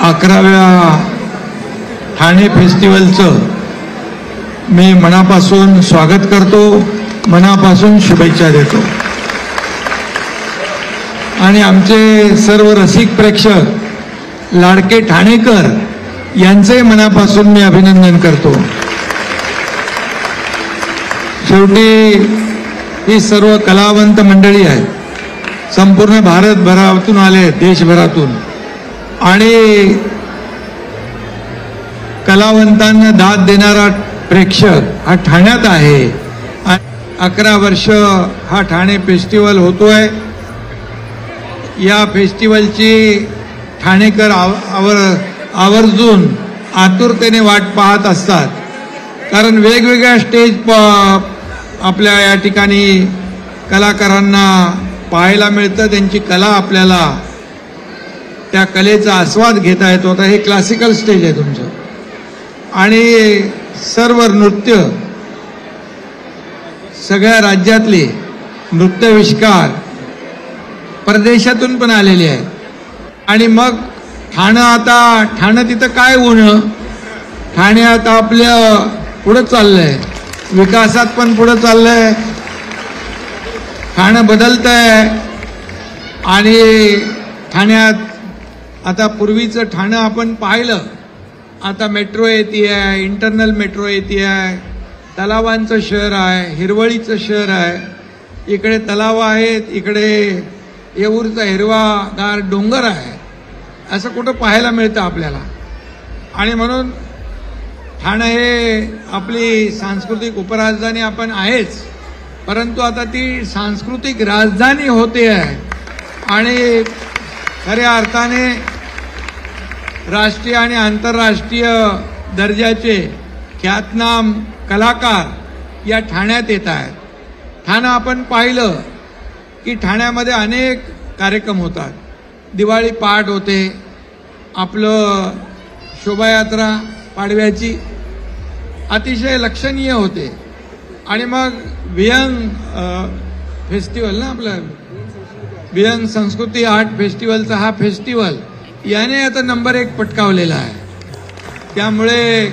11व्या ठाणे फेस्टिवलचं मी मनापासून स्वागत करतो, मनापासून शुभेच्छा देतो आणि आमचे सर्व रसिक प्रेक्षक लाडके ठाणेकर यांचे मनापासून मी अभिनंदन करतो। शेवटी ही सर्व कलावंत मंडळी आहेत, संपूर्ण भारतभरातून आले, देशभरातून, आणि कलावंतांना दाद देणारा प्रेक्षक हा ठाण्यात आहे। 11 वर्ष हा ठाणे फेस्टिवल होतोय। या फेस्टिवलची ठाणेकर आवर्जून आतुरतेने वाट पाहत असतात, कारण वेगवेगळ्या स्टेज आपल्या या ठिकाणी कलाकारांना पाहायला मिळतं, त्यांची कला आपल्याला त्या कलेचा आस्वाद घेता येतो। आता हे क्लासिकल स्टेज आहे तुमचं, आणि सर्व नृत्य सगळ्या राज्यातले नृत्यविष्कार परदेशातून पण आलेले आहेत। आणि मग ठाणं तिथं काय होणं, ठाणे आता आपलं पुढं चाललंय, विकासात पण पुढं चाललंय, ठाणं बदलतंय। आणि ठाण्यात आता पूर्वीचं ठाणं आपण पाहिलं, आता मेट्रो येते, इंटरनल मेट्रो येते, तलावांचं शहर आहे, हिरवळीचं शहर आहे, इकडे तलाव आहेत, इकडे येऊरचा हिरवागार डोंगर आहे, असं कुठं पाहायला मिळतं आपल्याला। आणि म्हणून ठाणे हे आपली सांस्कृतिक उपराजधानी आपण आहेच, परंतु आता ती सांस्कृतिक राजधानी होते आहे आणि खऱ्या अर्थाने राष्ट्रीय आणि आंतरराष्ट्रीय दर्जाचे ख्यातनाम कलाकार या ठाण्यात येत आहेत। ठाणं आपण पाहिलं की ठाण्यामध्ये अनेक कार्यक्रम होतात, दिवाळी पहाट होते, आपलं शोभायात्रा पाडव्याची अतिशय लक्षणीय होते, आणि मग विहंग फेस्टिवल ना, आपलं विहंग संस्कृती आर्ट फेस्टिवलचा हा फेस्टिवल याने आता नंबर 1 पटकावलेला आहे। त्यामुळे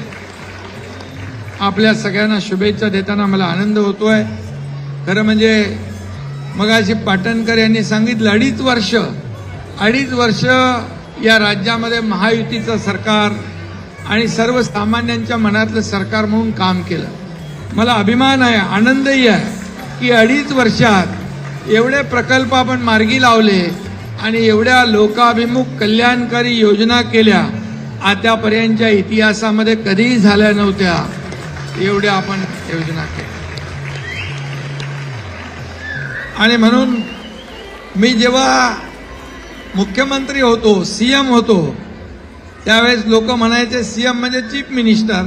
आपल्या सगळ्यांना शुभेच्छा देताना मला आनंद होतोय। खरं म्हणजे मगाशी पाटणकर यांनी सांगितलं, 2.5 वर्ष या राज्यामध्ये महायुतीचं सरकार आणि सर्वसामान्यांच्या मनातलं सरकार म्हणून काम केलं। मला अभिमान आहे, आनंदही आहे की 2.5 वर्षात एवढे प्रकल्प आपण मार्गी लावले आणि एवढ्या लोकाभिमुख कल्याणकारी योजना केल्या, आतापर्यंतच्या इतिहासामध्ये कधीही झाल्या नव्हत्या, एवढ्या आपण योजना केल्या। आणि म्हणून मी जेव्हा मुख्यमंत्री होतो, सीएम होतो, त्यावेळेस लोक म्हणायचे सीएम म्हणजे चीफ मिनिस्टर,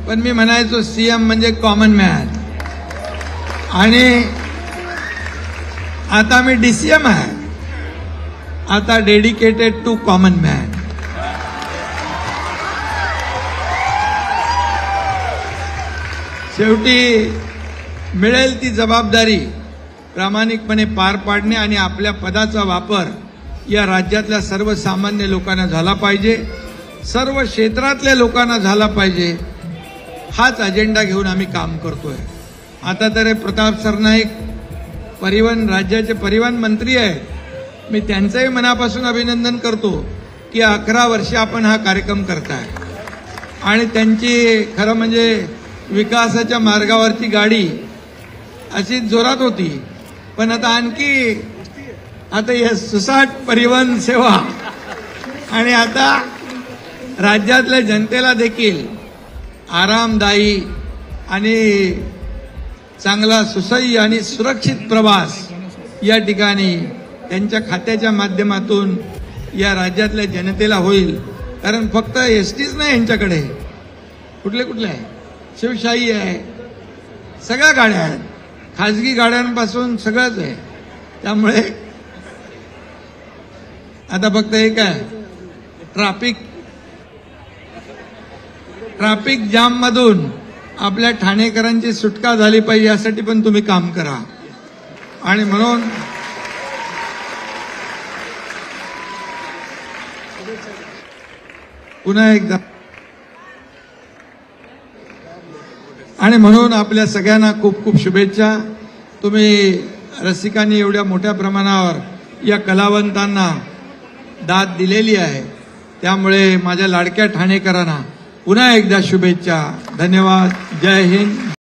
पण मी म्हणायचो सीएम म्हणजे कॉमन मॅन। आणि आता मी डीसीएम आहे, आता डेडिकेटेड टू कॉमन मॅन। शेवटी मिळेल ती जबाबदारी प्रामाणिकपणे पार पाडणे आणि आपल्या पदाचा वापर या राज्यातल्या सर्वसामान्य लोकांना झाला पाहिजे, सर्व क्षेत्रातल्या लोकांना झाला पाहिजे, हाच अजेंडा घेऊन आम्ही काम करतोय। आता तर प्रताप सरनाईक राज्याचे परिवहन मंत्री आहेत, मी त्यांचंही मनापासून अभिनंदन करतो की 11 वर्ष आपण हा कार्यक्रम करताय, आणि त्यांची खरं म्हणजे विकासाच्या मार्गावरची गाडी अशी जोरात होती, पण आता हे सुसाट परिवहन सेवा आणि आता राज्यातल्या जनतेला देखील आरामदायी आणि चांगला सुसह्य आणि सुरक्षित प्रवास या ठिकाणी त्यांच्या खात्याच्या माध्यमातून या राज्यातल्या जनतेला होईल। कारण फक्त एसटीच नाही यांच्याकडे, कुठले आहे, शिवशाही आहे, सगळ्या गाड्या आहेत, खाजगी गाड्यांपासून सगळंच आहे। त्यामुळे आता फक्त एक आहे, ट्रॅफिक जाम मधून आपल्या ठाणेकरांची सुटका झाली पाहिजे, यासाठी पण तुम्ही काम करा। आणि म्हणून पुन्हा एकदा आणि म्हणून आपल्या सगळ्यांना खूप खूप शुभेच्छा. तुम्ही रसिकांनी एवढ्या मोठ्या प्रमाणावर या कलावंतांना दाद दिलेली आहे, त्यामुळे माझ्या लाडक्या ठाणेकरांना पुन्हा एकदा शुभेच्छा. धन्यवाद. जय हिंद.